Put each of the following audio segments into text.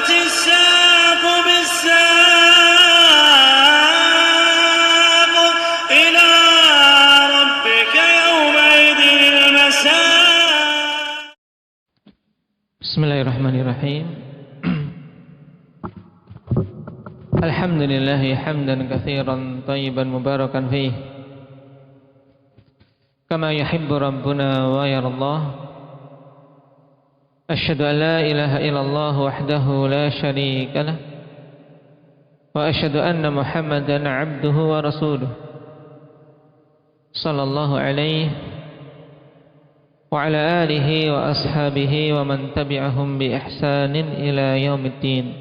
والتفت الساق بالساق إلى ربك يومئذ المساق. Bismillahirrahmanirrahim. Alhamdulillah hamdan katsiran thayyiban mubarakan fih kama yuhibbu rabbuna wa yardah. Asyhadu an la ilaha illallah wahdahu la syarika lah wa asyhadu anna Muhammadan abduhu wa rasuluh sallallahu alaihi wa ala alihi wa ashabihi wa man tabi'ahum bi ihsanin ila yaumiddin.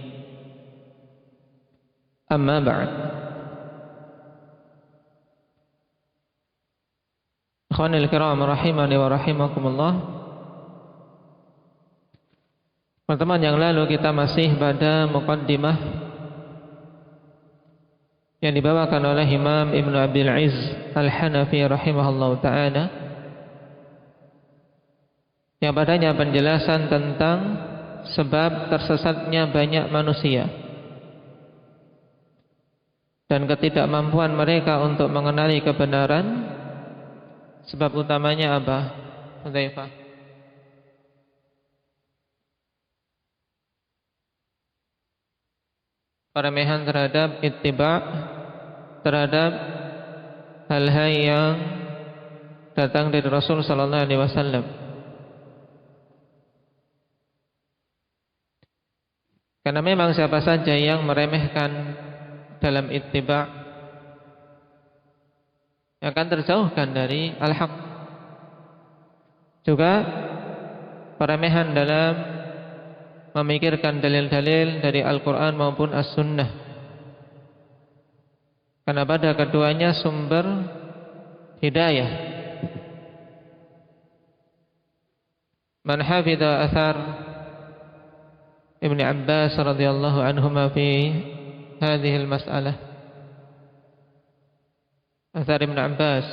Amma ba'd. Ikhwanil kiram rahimani wa rahimakumullah. Pertemuan yang lalu kita masih pada muqaddimah yang dibawakan oleh Imam Ibnu Abil Izz Al-Hanafi rahimahullahu ta'ala, yang padanya penjelasan tentang sebab tersesatnya banyak manusia dan ketidakmampuan mereka untuk mengenali kebenaran. Sebab utamanya apa? Hudzaifah. Peremehan terhadap ittiba', terhadap hal-hal yang datang dari Rasul sallallahu alaihi wasallam. Karena memang siapa saja yang meremehkan dalam ittiba' akan terjauhkan dari al-haq. Juga peremehan dalam memikirkan dalil-dalil dari Al-Quran maupun As-Sunnah, karena pada keduanya sumber hidayah. Man hafidha athar Ibn Abbas radhiyallahu anhuma fi هذه المسألة. أثر ابن عباس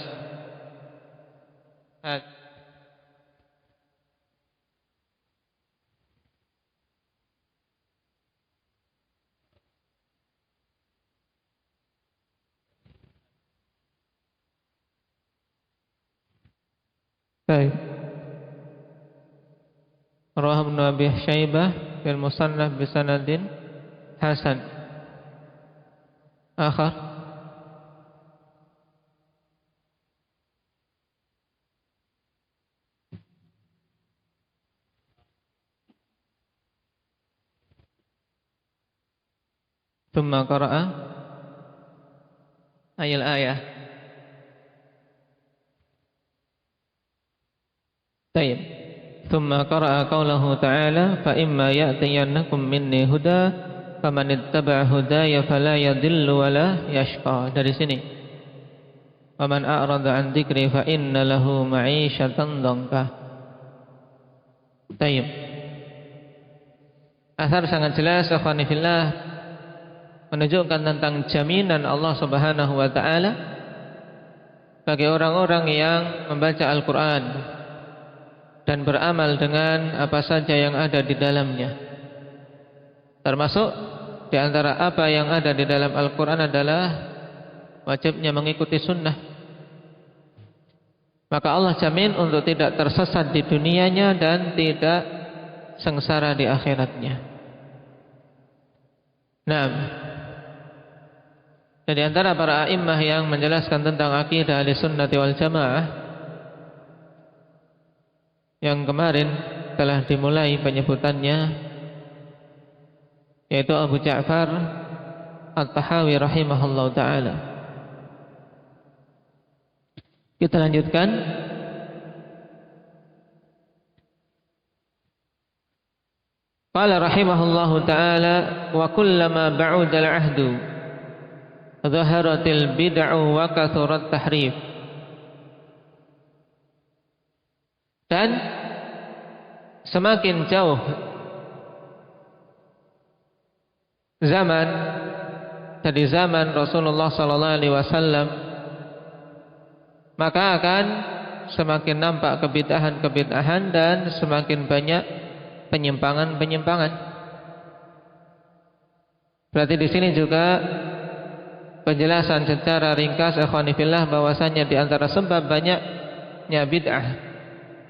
طيب. رواه ابن أبي شيبة في المصنف بسند حسن. آخر. ثم قرأ أي الآية. طيب. ثم قرأ قوله تعالى فإما يأتينكم مني هدى faman ittaba'a hudaya fala yadhillu wa la yashqa. Dari sini, waman a'rada an dzikri fa inna lahu ma'isyatan dhanka. Tayyib. Asar sangat jelas akhwani fillah menunjukkan tentang jaminan Allah Subhanahu wa taala bagi orang-orang yang membaca Al-Qur'an dan beramal dengan apa saja yang ada di dalamnya. Termasuk di antara apa yang ada di dalam Al-Quran adalah wajibnya mengikuti sunnah. Maka Allah jamin untuk tidak tersesat di dunianya dan tidak sengsara di akhiratnya. Nah, di antara para a'immah yang menjelaskan tentang akidah Ahlussunnah wal Jamaah yang kemarin telah dimulai penyebutannya, yaitu Abu Ja'far At-Tahawi rahimahullahu ta'ala. Kita lanjutkan. Qala rahimahullahu ta'ala wa kullama ba'udal ahdu zaharatil bid'u wa kathurat tahrif. Dan semakin jauh zaman dari zaman Rasulullah sallallahu alaihi wasallam, maka akan semakin nampak kebid'ahan-kebid'ahan dan semakin banyak penyimpangan-penyimpangan. Berarti di sini juga penjelasan secara ringkas ikhwani fillah bahwasanya di antara sebab banyaknya bid'ah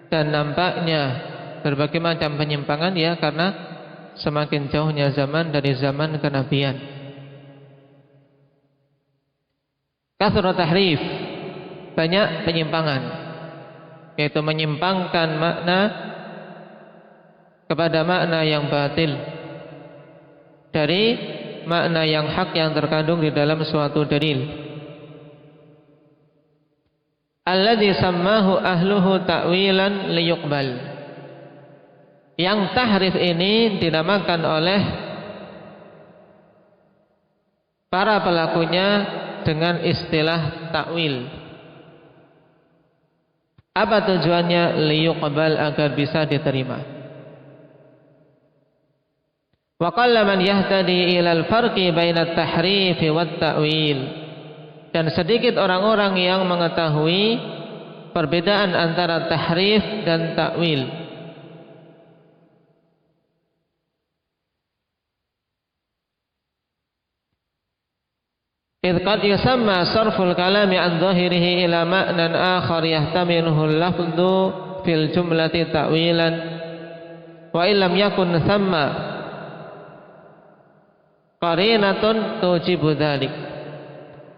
dan nampaknya berbagai macam penyimpangan ya karena semakin jauhnya zaman dari zaman kenabian. Kathrat tahrif, banyak penyimpangan, yaitu menyimpangkan makna kepada makna yang batil dari makna yang hak yang terkandung di dalam suatu dalil. Alladzi sammahu ahluhu ta'wilan liyuqbal. Yang tahrif ini dinamakan oleh para pelakunya dengan istilah takwil. Apa tujuannya? Liyuqbal, agar bisa diterima. Wa qalla man yahtadi ila al-farqi baina at-tahrif wa at-ta'wil. Dan sedikit orang-orang yang mengetahui perbedaan antara tahrif dan takwil. إذ قد يسمى صرف الكلام عن ظاهره إلى معنى آخر يحتمله اللفظ في الجملة تأويلا وإن لم يكن ثم قرينة توجب ذلك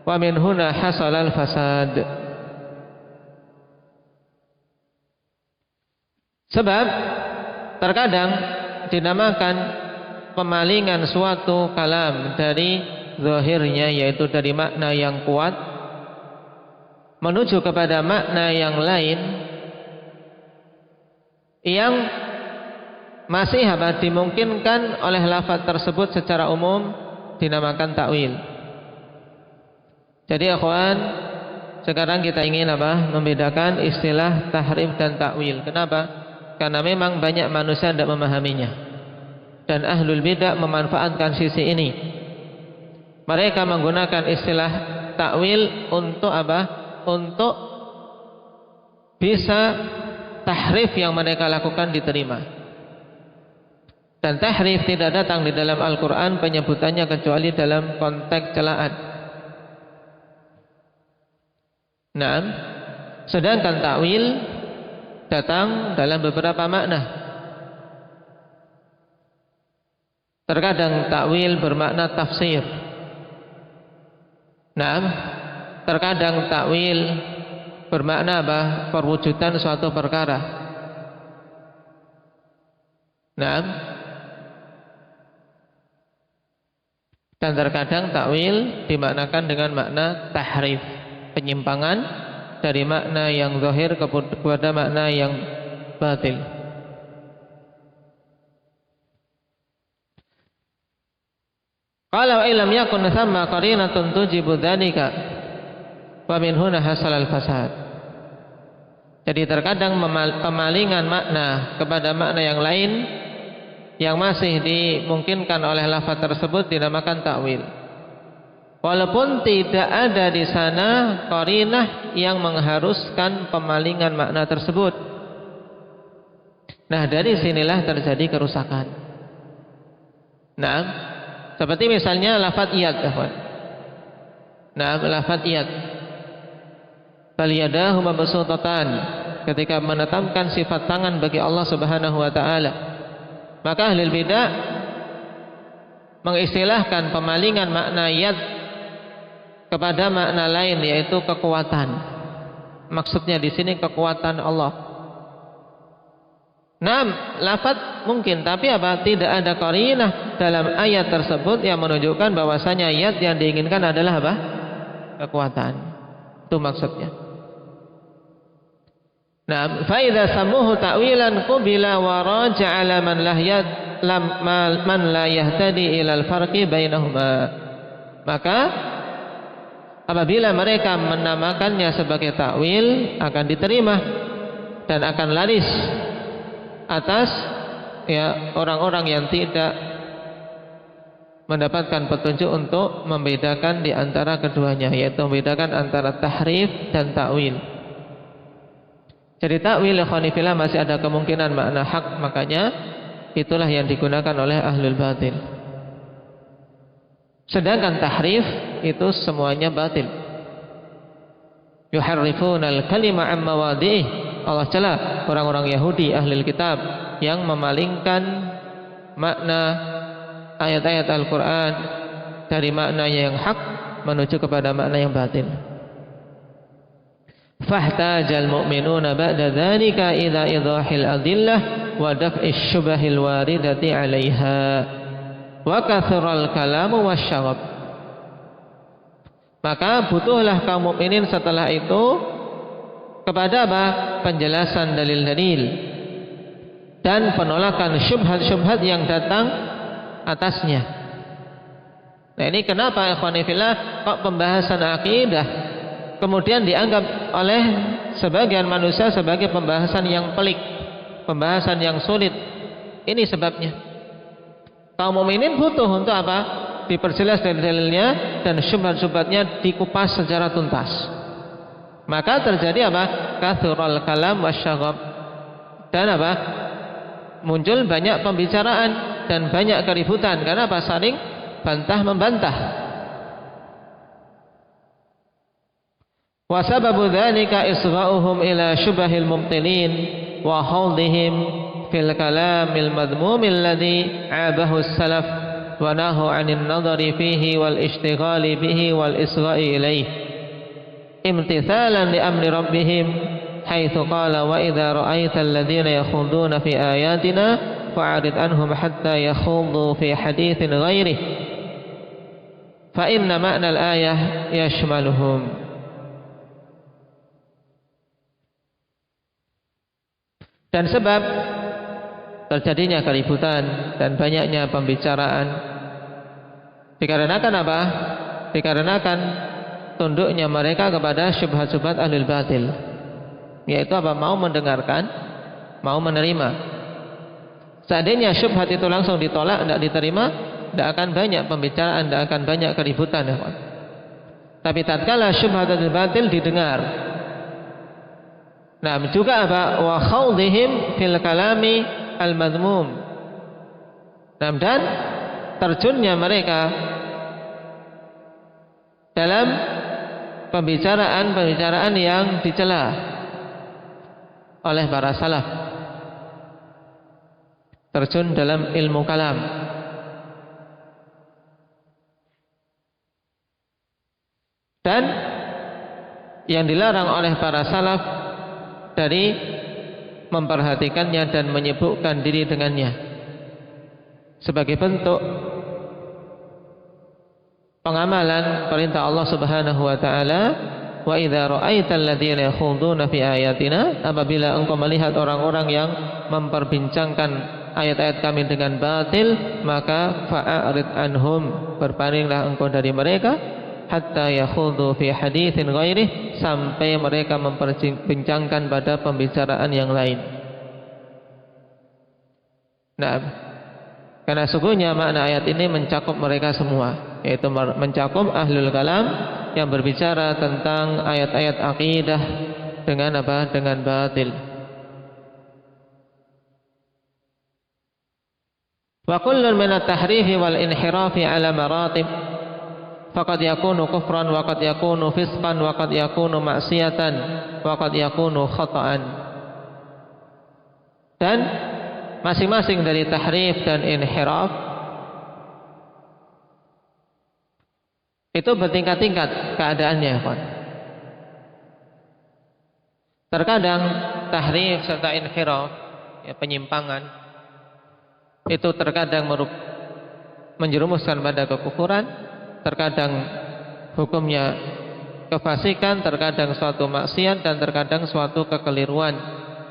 ومن هنا حصل الفساد. Sebab terkadang dinamakan pemalingan suatu kalam dari zahirnya, yaitu dari makna yang kuat menuju kepada makna yang lain yang masih dimungkinkan oleh lafaz tersebut secara umum, dinamakan takwil. Jadi akhwan, sekarang kita ingin membedakan istilah tahrif dan takwil. Kenapa? Karena memang banyak manusia tidak memahaminya, dan ahlul bidah memanfaatkan sisi ini. Mereka menggunakan istilah takwil untuk Untuk bisa tahrif yang mereka lakukan diterima. Dan tahrif tidak datang di dalam Al-Quran penyebutannya kecuali dalam konteks celaan. Nah, sedangkan takwil datang dalam beberapa makna. Terkadang takwil bermakna tafsir. Nah, terkadang takwil bermakna perwujudan suatu perkara. Nah, dan terkadang takwil dimaknakan dengan makna tahrif, penyimpangan dari makna yang zahir kepada makna yang batil. Kalau ilam yakun thamma qarinatun tujibu dzalika wa min huna hasal al-fasad. Jadi terkadang pemalingan makna kepada makna yang lain yang masih dimungkinkan oleh lafaz tersebut dinamakan takwil. Walaupun tidak ada di sana qarinah yang mengharuskan pemalingan makna tersebut. Nah, dari sinilah terjadi kerusakan. Nah, seperti misalnya lafaz iyad, ikhwan. Nah, lafaz iyad. Bal yadahu mabsutatan, ketika menetapkan sifat tangan bagi Allah Subhanahu wa taala. Maka ahli bidah mengistilahkan pemalingan makna yad kepada makna lain, yaitu kekuatan. Maksudnya di sini kekuatan Allah. Nah, lafaz mungkin, tapi tidak ada qarinah dalam ayat tersebut yang menunjukkan bahwasanya ayat yang diinginkan adalah kekuatan. Itu maksudnya. Nah, fa idza samuhu ta'wilan qubila wa raja'a man la yahtadi ila al-farqi bainahuma. Maka apabila mereka menamakannya sebagai takwil, akan diterima dan akan laris atas orang-orang yang tidak mendapatkan petunjuk untuk membedakan di antara keduanya, yaitu membedakan antara tahrif dan takwil. Jadi takwil ikhwanifillah masih ada kemungkinan makna hak, makanya itulah yang digunakan oleh ahlul batil. Sedangkan tahrif itu semuanya batil. Yuharrifunal kalima an mawadhi'ih. Allah cela orang-orang Yahudi ahlul kitab yang memalingkan makna ayat-ayat Al-Qur'an dari maknanya yang hak menuju kepada makna yang batil. Fahtajal mu'minuna ba'da dzalika ila idahil adillah wa daf'ish syubahil waridati 'alaiha wa kathural kalamu wasyagab. Maka butuhlah kaum mukminin setelah itu kepada apa? Penjelasan dalil-dalil dan penolakan syubhat-syubhat yang datang atasnya. Nah, ini kenapa ikhwani fillah kok pembahasan akidah kemudian dianggap oleh sebagian manusia sebagai pembahasan yang pelik, pembahasan yang sulit. Ini sebabnya. Kaum mukminin butuh untuk apa? Diperjelas dalil-dalilnya dan syubhat-syubhatnya dikupas secara tuntas. Maka terjadi apa? Kathural kalam wasyaghab. Dan apa? Muncul banyak pembicaraan dan banyak keributan. Karena apa? Saling bantah membantah. Wa sababu dzalika isgha'uhum ila syubahil mubtilin wa khawdihim fil kalamil madmumil ladzi 'abahu as-salaf wa nahu 'anil nadhari fihi wal ishtighali bihi wal isgha'i ilayhi imtithalan li amri rabbihim haitsu qala wa idza ra'aita alladhina yakhuduna fi ayatina fa'rid anhum hatta yakhudu fi haditsin ghairihi fa inna ma'na al-ayah yashmaluhum. Dan sebab terjadinya keributan dan banyaknya pembicaraan dikarenakan apa? Dikarenakan tunduknya mereka kepada syubhat-syubhat ahlul batil, yaitu apa? Mau mendengarkan, mau menerima. Seandainya syubhat itu langsung ditolak, tidak diterima, tidak akan banyak pembicaraan, tidak akan banyak keributan. Tapi tatkala syubhat ahlul batil didengar, nah juga apa? Wa khawdihim fil kalami al-madmum. Nah, dan terjunnya mereka dalam pembicaraan-pembicaraan yang dicela oleh para salaf. Terjun dalam ilmu kalam. Dan yang dilarang oleh para salaf dari memperhatikannya dan menyibukkan diri dengannya sebagai bentuk pengamalan perintah Allah Subhanahu wa taala, wa idza ra'aital ladzina yakhuduna fi ayatina, apabila engkau melihat orang-orang yang memperbincangkan ayat-ayat kami dengan batil, maka fa'arid anhum, berpalinglah engkau dari mereka, hatta yakhudu fi haditsin ghairih, sampai mereka memperbincangkan pada pembicaraan yang lain. Nah, karena sungguhnya makna ayat ini mencakup mereka semua, yaitu mencakup ahlul kalam yang berbicara tentang ayat-ayat akidah dengan apa? Dengan batil. Wa kullun min at-tahrifi wal inhirafi ala maratib, faqad yakunu kufran wa qad yakunu fisqan wa qad yakunu ma'siyatan wa qad yakunu khata'an. Dan masing-masing dari tahrif dan inhiraf itu bertingkat-tingkat keadaannya, Pak. Terkadang tahrif serta inhiraf, ya, penyimpangan, itu terkadang menjerumuskan pada kekufuran, terkadang hukumnya kefasikan, terkadang suatu maksiat, dan terkadang suatu kekeliruan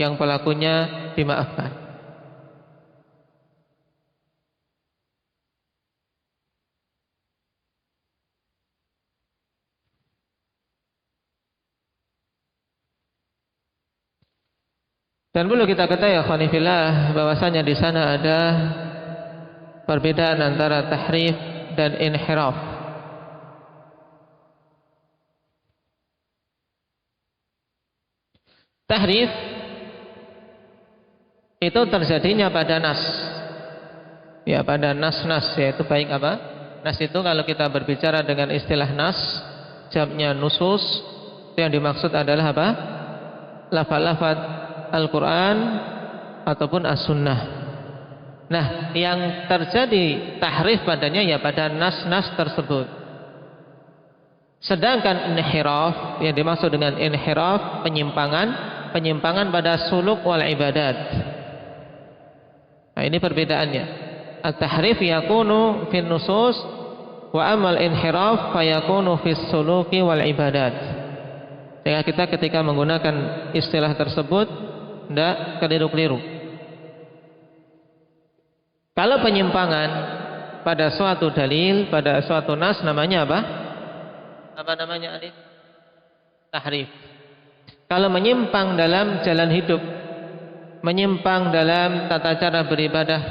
yang pelakunya dimaafkan. Dan perlu kita ketahui, khonifillah, bahwasanya di sana ada perbedaan antara tahrif dan inhiraf. Tahrif itu terjadinya pada nas, ya, pada nas-nas, yaitu baik apa? Nas itu kalau kita berbicara dengan istilah nas, jamnya nusus, itu yang dimaksud adalah apa? Lafaz-lafaz Al-Quran ataupun As-Sunnah. Nah, yang terjadi tahrif padanya ya pada nas-nas tersebut. Sedangkan inhiraf, yang dimaksud dengan inhiraf, penyimpangan pada suluk wal ibadat. Nah, ini perbedaannya. At-tahrif yakunu fin nusus wa amal inhiraf fayakunu fis suluki wal ibadat. Sehingga kita ketika menggunakan istilah tersebut tidak keliru-keliru. Kalau penyimpangan pada suatu dalil, pada suatu nas, namanya apa? Apa namanya, Alif? Tahrif. Kalau menyimpang dalam jalan hidup, menyimpang dalam tata cara beribadah,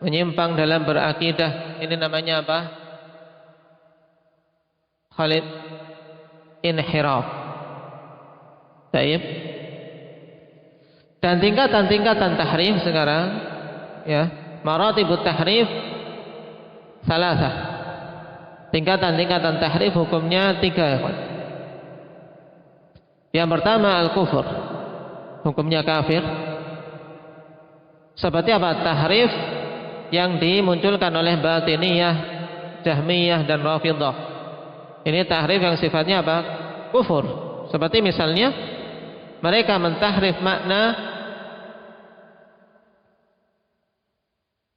menyimpang dalam berakidah, ini namanya apa? Khalid, inhiraf. Baik. Dan tingkatan-tingkatan tahrif sekarang, ya, maratibut tahrif salasah. Tingkatan-tingkatan tahrif hukumnya 3, ya. Yang pertama al-kufur, hukumnya kafir. Seperti apa? Tahrif yang dimunculkan oleh Batiniyah, Jahmiyah dan Rafidhah. Ini tahrif yang sifatnya apa? Kufur. Seperti misalnya mereka mentahrif makna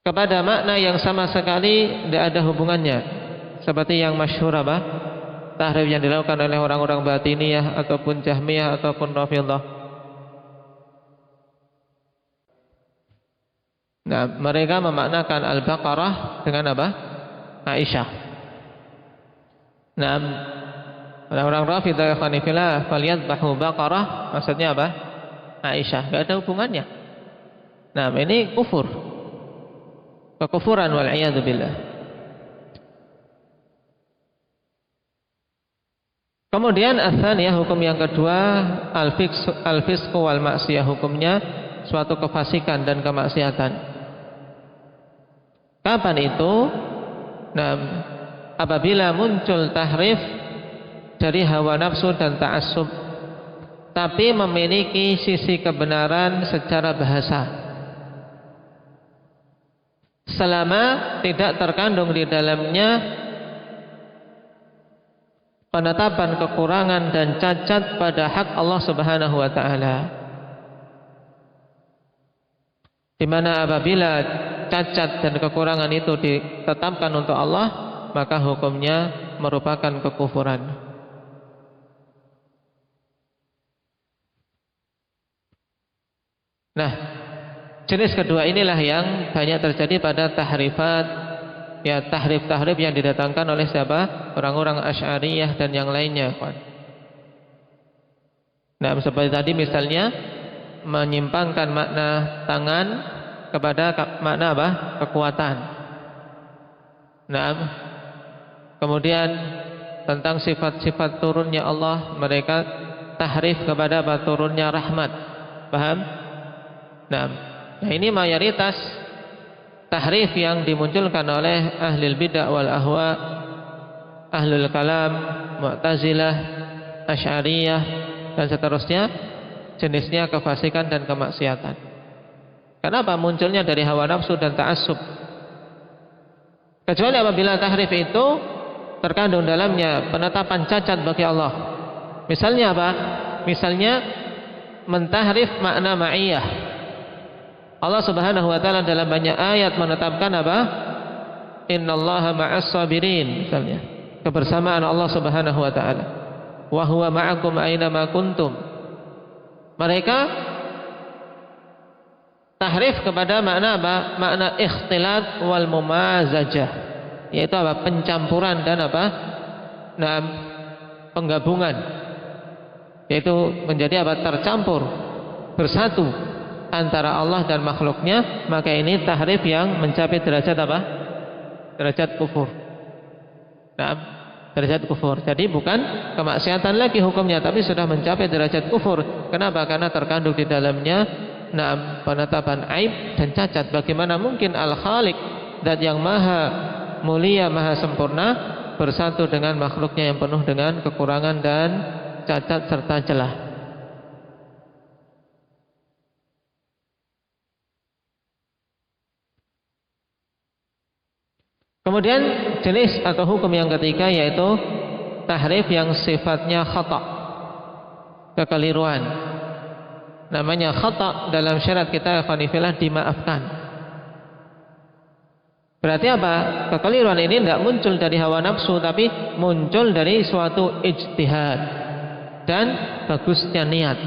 kepada makna yang sama sekali tidak ada hubungannya. Seperti yang masyhur apa? Tahrif yang dilakukan oleh orang-orang Batiniyah ataupun Jahmiyah ataupun Rafidhah. Nah, mereka memaknakan Al-Baqarah dengan apa? Aisyah. Nah, orang-orang Rafidhah khanifillah falyadbahu Baqarah, maksudnya apa? Aisyah, tidak ada hubungannya. Nah, ini kufur, kekufuran wal'iyadu billah. Kemudian as-tsaniyah, hukum yang kedua, al-fisq wal maksiyah, hukumnya suatu kefasikan dan kemaksiatan. Kapan itu? Nah, apabila muncul tahrif dari hawa nafsu dan ta'assub, tapi memiliki sisi kebenaran secara bahasa, selama tidak terkandung di dalamnya penetapan kekurangan dan cacat pada hak Allah Subhanahu wa taala. Di mana apabila cacat dan kekurangan itu ditetapkan untuk Allah, maka hukumnya merupakan kekufuran. Nah, jenis kedua inilah yang banyak terjadi pada tahrifat, ya, tahrif-tahrif yang didatangkan oleh siapa? Orang-orang Asy'ariyah dan yang lainnya. Nah, seperti tadi misalnya menyimpangkan makna tangan kepada makna apa? Kekuatan. Nah, kemudian tentang sifat-sifat turunnya Allah, mereka tahrif kepada apa? Turunnya rahmat. Paham? Nah, ini mayoritas tahrif yang dimunculkan oleh ahlul bid'ah wal ahwa, ahlul kalam, Mu'tazilah, Asy'ariyah dan seterusnya, jenisnya kefasikan dan kemaksiatan. Kenapa? Munculnya dari hawa nafsu dan ta'assub. Kecuali apabila tahrif itu terkandung dalamnya penetapan cacat bagi Allah. Misalnya apa? Misalnya mentahrif makna ma'iyah. Allah Subhanahu wa taala dalam banyak ayat menetapkan apa? Innallaha ma'as sabirin, misalnya kebersamaan Allah Subhanahu wa taala. Wa huwa ma'akum aina ma kuntum. Mereka tahrif kepada makna apa? Makna ikhtilat wal mumazajah, yaitu apa? Pencampuran dan apa? Nah, penggabungan, yaitu menjadi apa? Tercampur, bersatu antara Allah dan makhluknya. Maka ini tahrif yang mencapai derajat apa? Derajat kufur. Nah, derajat kufur. Jadi bukan kemaksiatan lagi hukumnya, tapi sudah mencapai derajat kufur. Kenapa? Karena terkandung di dalamnya penetapan aib dan cacat. Bagaimana mungkin Al-Khaliq, zat yang maha mulia, maha sempurna, bersatu dengan makhluknya yang penuh dengan kekurangan dan cacat serta celah. Kemudian jenis atau hukum yang ketiga yaitu tahrif yang sifatnya khata', kekeliruan. Namanya khata' dalam syariat kita ikhwanifillah dimaafkan. Berarti apa? Kekeliruan ini tidak muncul dari hawa nafsu, tapi muncul dari suatu ijtihad dan bagusnya niat.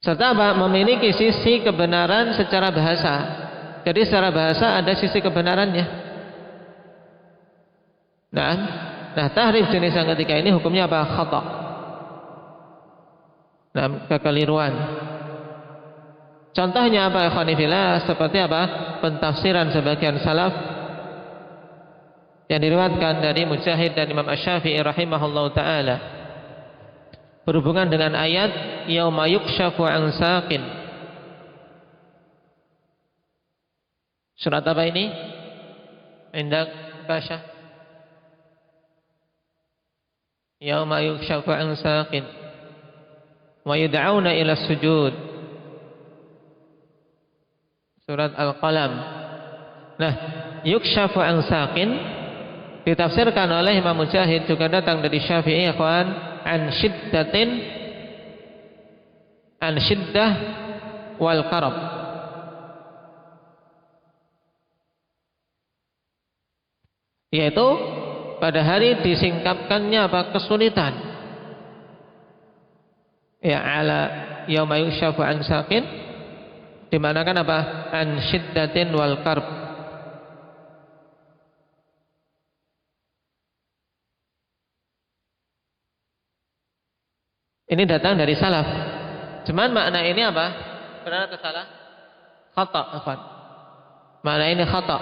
Serta apa? Memiliki sisi kebenaran secara bahasa. Jadi secara bahasa ada sisi kebenarannya. Nah, tahrif jenis yang ketiga ini hukumnya apa? Khata'. Nah, kekeliruan. Contohnya apa ikhwanifillah? Seperti apa? Pentafsiran sebagian salaf yang diriwayatkan dari Mujahid dan Imam Asy-Syafi'i rahimahullahu taala berhubungan dengan ayat yauma yukshafu an saqin. Surat apa ini? Indak Kasya. Yauma yukshafu an saqin wa yud'auna ila sujud. Surat Al-Qalam. Nah, yukshafu an saqin ditafsirkan oleh Imam Mujahid, juga datang dari Syafi'i ikhwan, an shiddah wal qarab. Yaitu pada hari disingkapkannya apa? Kesulitan. Ya, ala yauma yukshafu an saqin dimanakan apa? An syiddatin wal qarb. Ini datang dari salaf. Cuman makna ini apa? Benar atau salah? Khata', ikhwan. Makna ini khata'.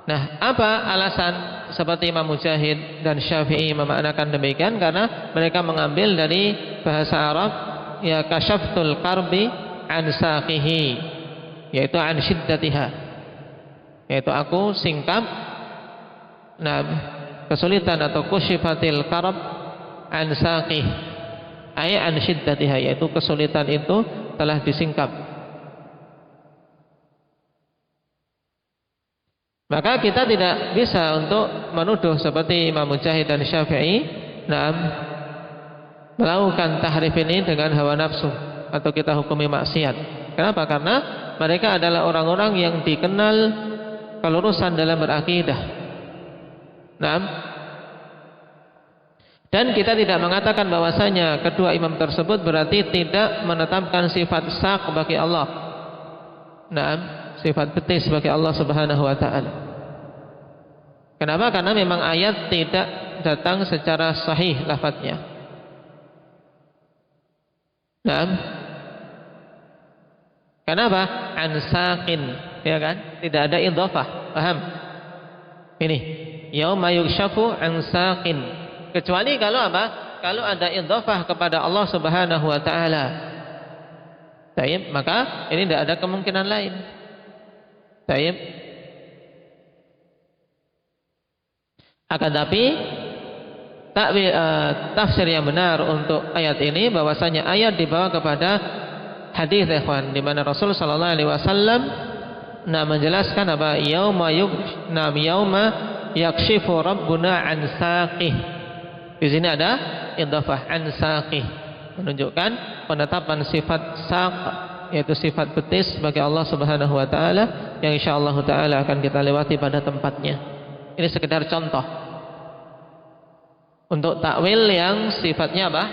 Nah, apa alasan seperti Imam Mujahid dan Syafi'i memaknakan demikian? Karena mereka mengambil dari bahasa Arab, ya, kasyaftul qarbi an saqihi, yaitu an syiddatiha, yaitu aku singkap kesulitan, atau kusyifatil qarab an saqih ay an syiddatiha, yaitu kesulitan itu telah disingkap. Maka kita tidak bisa untuk menuduh seperti Imam Mujahid dan Syafi'i melakukan tahrif ini dengan hawa nafsu atau kita hukumi maksiat. Kenapa? Karena mereka adalah orang-orang yang dikenal kelurusan dalam berakidah. Dan kita tidak mengatakan bahwasanya kedua imam tersebut berarti tidak menetapkan sifat sak bagi Allah. Sifat betis bagi Allah Subhanahu wa taala. Kenapa? Karena memang ayat tidak datang secara sahih lafadznya. Kenapa? An saqin, ya kan? Tidak ada idhafah. Paham? Ini yauma yukshafu an saqin. Kecuali kalau apa? Kalau ada idhafah kepada Allah Subhanahu wa taala. Baik, maka ini tidak ada kemungkinan lain. Baik. Akan tapi tafsir yang benar untuk ayat ini bahwasanya ayat dibawa kepada hadis ikhwan, di mana Rasul sallallahu alaihi wasallam menjelaskan apa? Yauma yakshifu rabbuna an saqih. Di sini ada idhafah an saqih, menunjukkan penetapan sifat saq, yaitu sifat betis bagi Allah Subhanahu wa taala, yang insyaallah taala akan kita lewati pada tempatnya. Ini sekedar contoh untuk takwil yang sifatnya apa?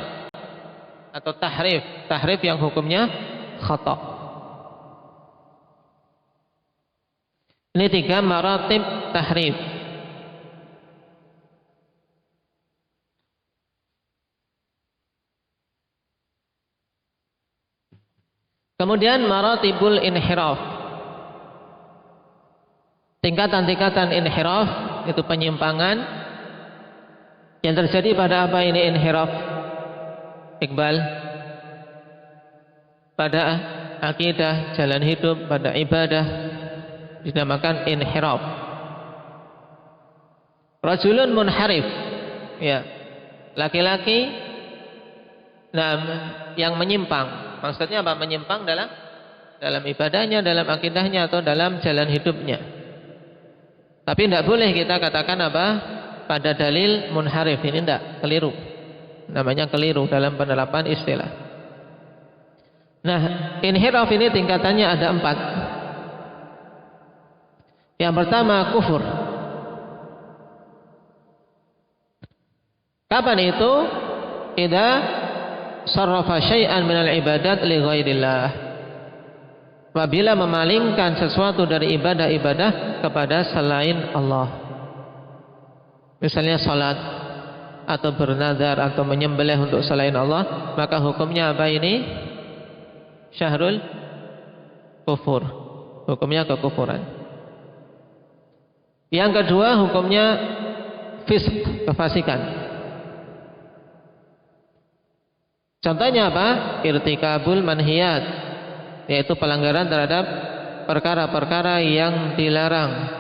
Atau tahrif yang hukumnya khata'. Ini 3 maratib tahrif. Kemudian maratibul inhiraf, tingkatan-tingkatan inhiraf, itu penyimpangan yang terjadi pada apa ini inhiraf, Iqbal? Pada akidah, jalan hidup, pada ibadah. dinamakan inhiraf. Rajulun munharif, ya, laki-laki yang menyimpang. Maksudnya apa? Menyimpang dalam ibadahnya, dalam akidahnya, atau dalam jalan hidupnya. Tapi tidak boleh kita katakan apa? Pada dalil munharif, ini tidak, keliru. Namanya keliru dalam penerapan istilah. Nah, inhiraf ini tingkatannya ada 4. Yang pertama, kufur. Kapan itu? Idza sarrafa syai'an minal ibadat li ghairillah. Apabila memalingkan sesuatu dari ibadah-ibadah kepada selain Allah. Misalnya salat atau bernazar atau menyembelih untuk selain Allah, maka hukumnya apa ini? Syahrul kufur. Hukumnya kekufuran. Yang kedua, hukumnya fisq, kefasikan. Contohnya apa? Irtikabul manhiyat, yaitu pelanggaran terhadap perkara-perkara yang dilarang.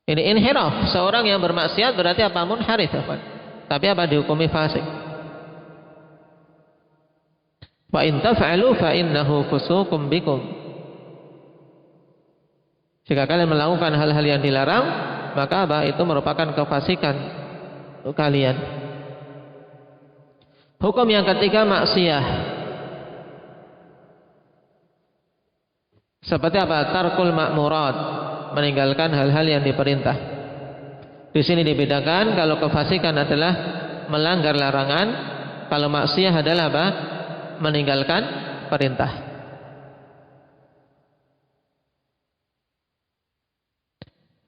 Ini inhiraf, seorang yang bermaksiat berarti apa? Munharif, tapi apa? Dihukumi fasik. Wa in taf'alu fa innahu fusuqum bikum. Jika kalian melakukan hal-hal yang dilarang, maka apa? Itu merupakan kefasikan untuk kalian. Hukum yang ketiga, maksiyah. Seperti apa? Tarkul ma'murat, meninggalkan hal-hal yang diperintah. Di sini dibedakan, kalau kefasikan adalah melanggar larangan, kalau maksiyah adalah apa? Meninggalkan perintah.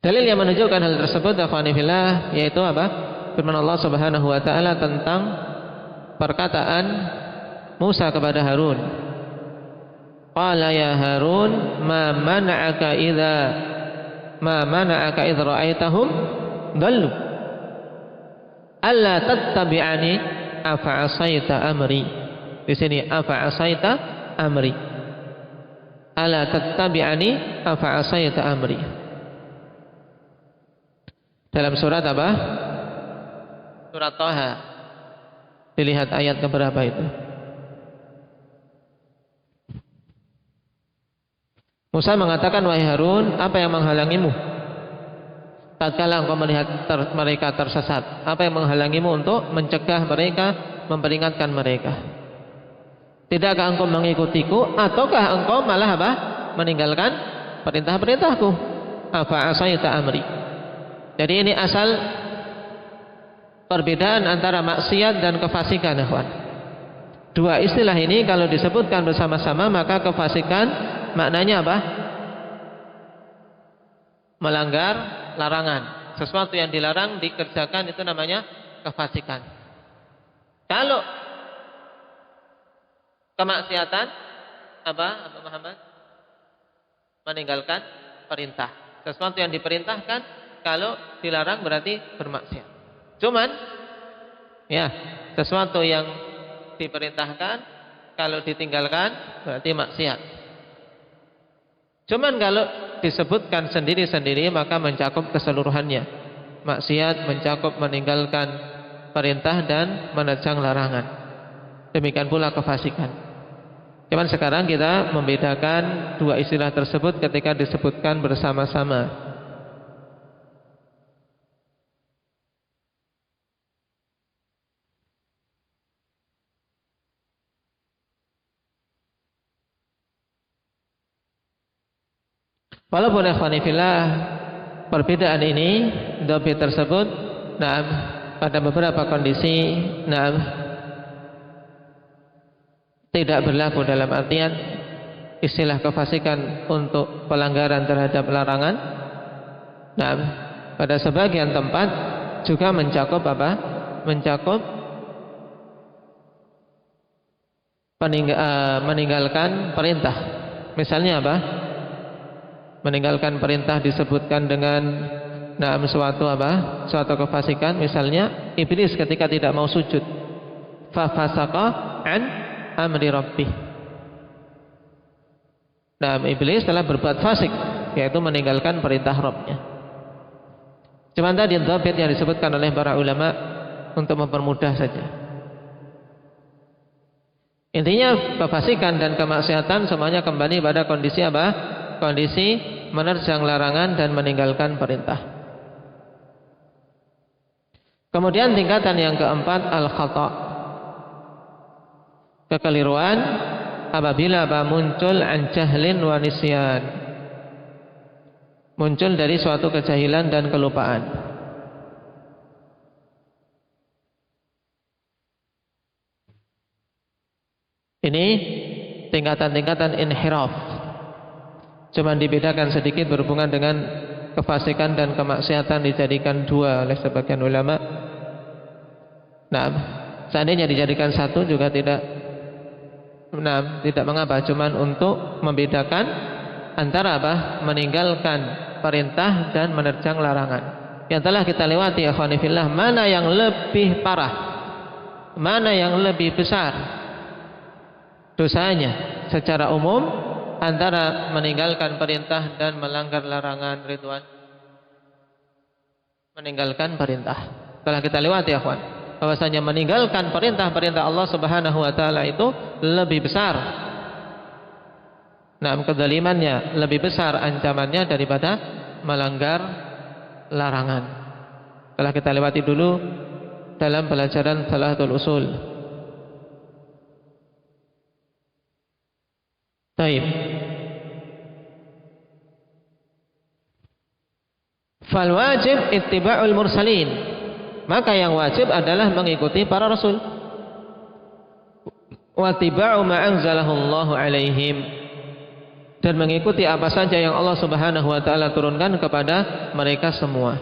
Dalil yang menunjukkan hal tersebut, akhwanifillah, yaitu apa? Firman Allah Subhanahu wa taala tentang perkataan Musa kepada Harun. Qala ya Harun ma mana'aka idh ra'aitahum dallu alla tattabi'ani afa asaita amri. Di sini afa asaita amri. Alla tattabi'ani afa asaita amri. Dalam surat apa? Surat Thaha. Dilihat ayat keberapa itu. Musa mengatakan, wahai Harun, apa yang menghalangimu tatkala engkau melihat mereka tersesat? Apa yang menghalangimu untuk mencegah mereka, memperingatkan mereka? Tidakkah engkau mengikutiku, ataukah engkau malah apa? Meninggalkan perintah-perintahku? Afa asaita amri. Jadi ini asal perbedaan antara maksiat dan kefasikan, ikhwan. Dua istilah ini kalau disebutkan bersama-sama, maka kefasikan maknanya apa? Melanggar larangan. Sesuatu yang dilarang dikerjakan, itu namanya kefasikan. Kalau kemaksiatan apa Muhammad? Meninggalkan perintah. Sesuatu yang diperintahkan, kalau dilarang berarti bermaksiat. Cuman ya, sesuatu yang diperintahkan kalau ditinggalkan berarti maksiat. Cuman kalau disebutkan sendiri-sendiri maka mencakup keseluruhannya. Maksiat mencakup meninggalkan perintah dan menerjang larangan. Demikian pula kefasikan. Cuman sekarang kita membedakan dua istilah tersebut ketika disebutkan bersama-sama. Walaupun ikhwanifillah, perbedaan ini, dhabit tersebut, pada beberapa kondisi, tidak berlaku dalam artian istilah kefasikan untuk pelanggaran terhadap larangan. Pada sebagian tempat juga mencakup apa? Mencakup meninggalkan perintah. Misalnya apa? Meninggalkan perintah disebutkan dengan suatu apa? Suatu kefasikan. Misalnya iblis ketika tidak mau sujud, fa fasaqa an amri rabbih. Nah, iblis telah berbuat fasik, yaitu meninggalkan perintah Rabb-nya. Cuma tadi dhabit yang disebutkan oleh para ulama untuk mempermudah saja. Intinya kefasikan dan kemaksiatan semuanya kembali pada kondisi apa? Kondisi menerjang larangan dan meninggalkan perintah. Kemudian tingkatan yang keempat al-khata'. Kekeliruan apabila muncul an jahlin wa nisyan, muncul dari suatu kejahilan dan kelupaan. Ini tingkatan-tingkatan inhiraf, cuma dibedakan sedikit berhubungan dengan kefasikan dan kemaksiatan dijadikan dua oleh sebagian ulama. Nah, seandainya dijadikan satu juga tidak mengapa, cuman untuk membedakan antara meninggalkan perintah dan menerjang larangan. Yang telah kita lewati ya ikhwani fillah, mana yang lebih parah, mana yang lebih besar dosanya secara umum antara meninggalkan perintah dan melanggar larangan, Ridwan? Meninggalkan perintah. Telah kita lewati ya ikhwan, bahwasanya meninggalkan perintah-perintah Allah Subhanahu wa taala itu lebih besar. Nah, kezalimannya lebih besar ancamannya daripada melanggar larangan. Telah kita lewati dulu dalam pelajaran Salatul Usul. Baik. Fal wajib ittiba'ul mursalin. Maka yang wajib adalah mengikuti para rasul. Wa tiba'u ma anzalahu Allahu alaihim. Dan mengikuti apa saja yang Allah Subhanahu wa taala turunkan kepada mereka semua.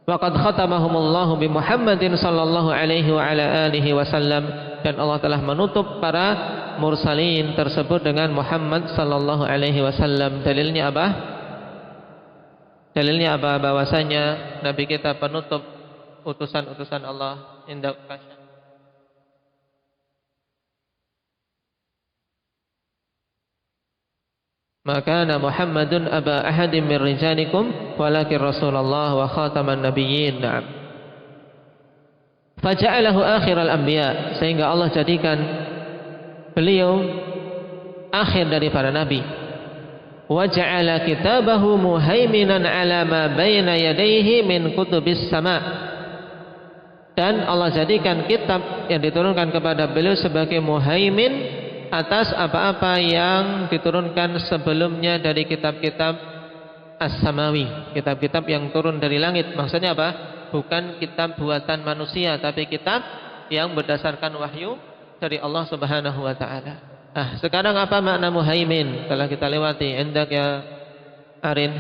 Wa qad khatamahumullahu bi Muhammadin sallallahu alaihi wa ala alihi wasallam, dan Allah telah menutup para mursalin tersebut dengan Muhammad sallallahu alaihi wasallam. Dalilnya apa? Dalilnya apa? Bahwasanya nabi kita penutup utusan-utusan Allah. Indah kasih. Maka Muhammadun aba ahadim min rijalikum walakin Rasulullah wa khataman nabiyyin. Na'am. Faja'alahu akhiral anbiya, sehingga Allah jadikan beliau akhir dari para nabi. Wa ja'ala kitabahu muhaiminan ala ma baina yadayhi min kutubis sama. Dan Allah jadikan kitab yang diturunkan kepada beliau sebagai muhaimin atas apa-apa yang diturunkan sebelumnya dari kitab-kitab as-samawi, kitab-kitab yang turun dari langit. Maksudnya apa? Bukan kitab buatan manusia, tapi kitab yang berdasarkan wahyu dari Allah Subhanahu wa taala. Sekarang apa makna muhaimin? Telah kita lewati. Hendak ya Arin.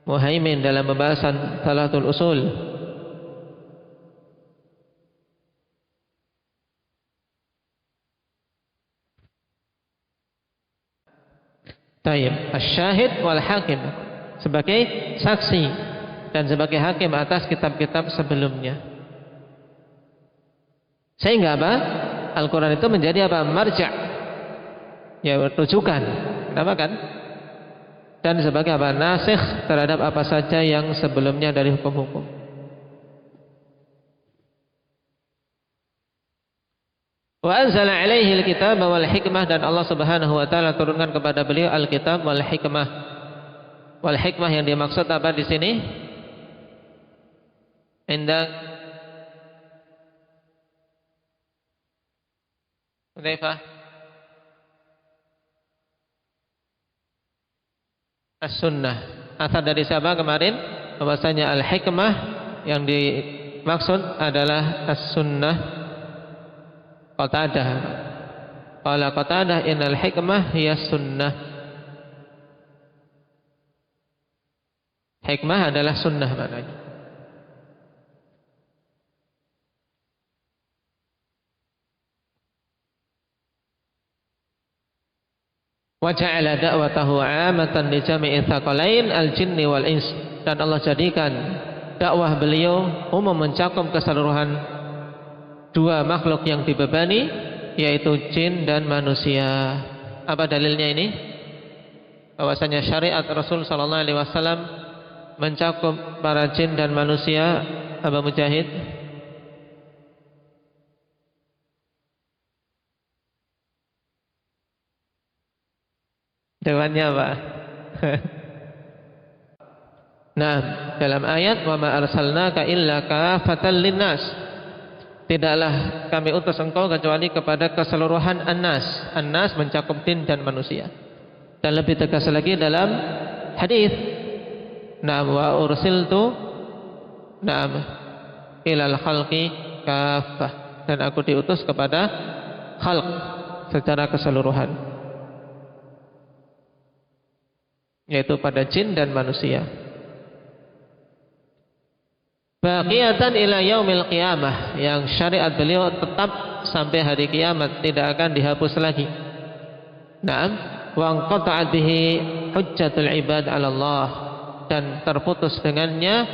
Muhaimin dalam pembahasan Salatul Usul. Tayyib, asy-syahid wal hakim, sebagai saksi dan sebagai hakim atas kitab-kitab sebelumnya. Sehingga apa? Al-Quran itu menjadi apa? Marja', ya, rujukan. Kenapa kan? Dan sebagai apa? Nasikh terhadap apa saja yang sebelumnya dari hukum-hukum. Wa anzala alaihi al-kitab wal hikmah, dan Allah Subhanahu wa taala turunkan kepada beliau al-kitab wal hikmah. Wal hikmah yang dimaksud apa di sini? Indah Hudzaifah, as-sunnah. Asal dari siapa kemarin? Bahwasanya al-hikmah yang dimaksud adalah as-sunnah. Qatadah. Qala Qatadah innal hikmah hiya sunnah. Hikmah adalah sunnah maknanya. Wa ja'ala da'watahu 'amatan li jami'i tsaqalain al-jinni wal ins, dan Allah jadikan dakwah beliau umum mencakup keseluruhan dua makhluk yang dibebani, yaitu jin dan manusia. Apa dalilnya ini? Bahwasanya syariat Rasul sallallahu alaihi wasallam mencakup para jin dan manusia. Aba Mujahid? Jawabannya apa? Nah, dalam ayat wa ma arsalnaka illa kafatan linnas. Tidaklah kami utus engkau kecuali kepada keseluruhan annas. Annas mencakup jin dan manusia. Dan lebih tegas lagi dalam hadis, "Na'am wa ursiltu na'am ilal khalqi kaffah." Dan aku diutus kepada khalq secara keseluruhan, yaitu pada jin dan manusia. Baqiyatan ila yaumil qiyamah, yang syariat beliau tetap sampai hari kiamat, tidak akan dihapus lagi. Naam, wa anqata'at bihi hujjatul ibad 'ala Allah, dan terputus dengannya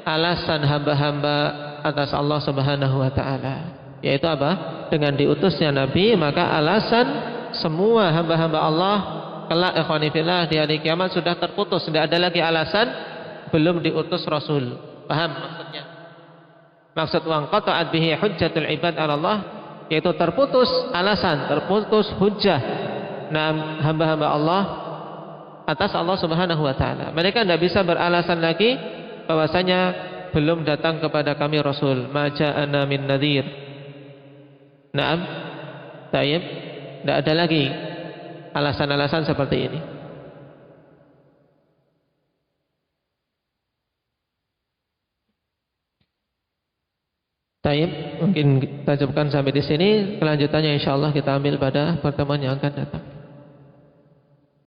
alasan hamba-hamba atas Allah Subhanahu wa taala. Yaitu apa? Dengan diutusnya nabi, maka alasan semua hamba-hamba Allah kelak ikhwani fillah di hari kiamat sudah terputus, tidak ada lagi alasan belum diutus rasul. Paham maksudnya? Maksud waqta'at bihi hujjatul ibad 'ala Allah, yaitu terputus alasan, terputus hujjah hamba-hamba Allah atas Allah Subhanahu wa taala. Mereka tidak bisa beralasan lagi bahwasanya belum datang kepada kami rasul. Ma ja'ana min nadhir. Naam. Tayyib. Tidak ada lagi alasan-alasan seperti ini. Taib, mungkin kita cukupkan sampai di sini. Kelanjutannya insyaallah kita ambil pada pertemuan yang akan datang.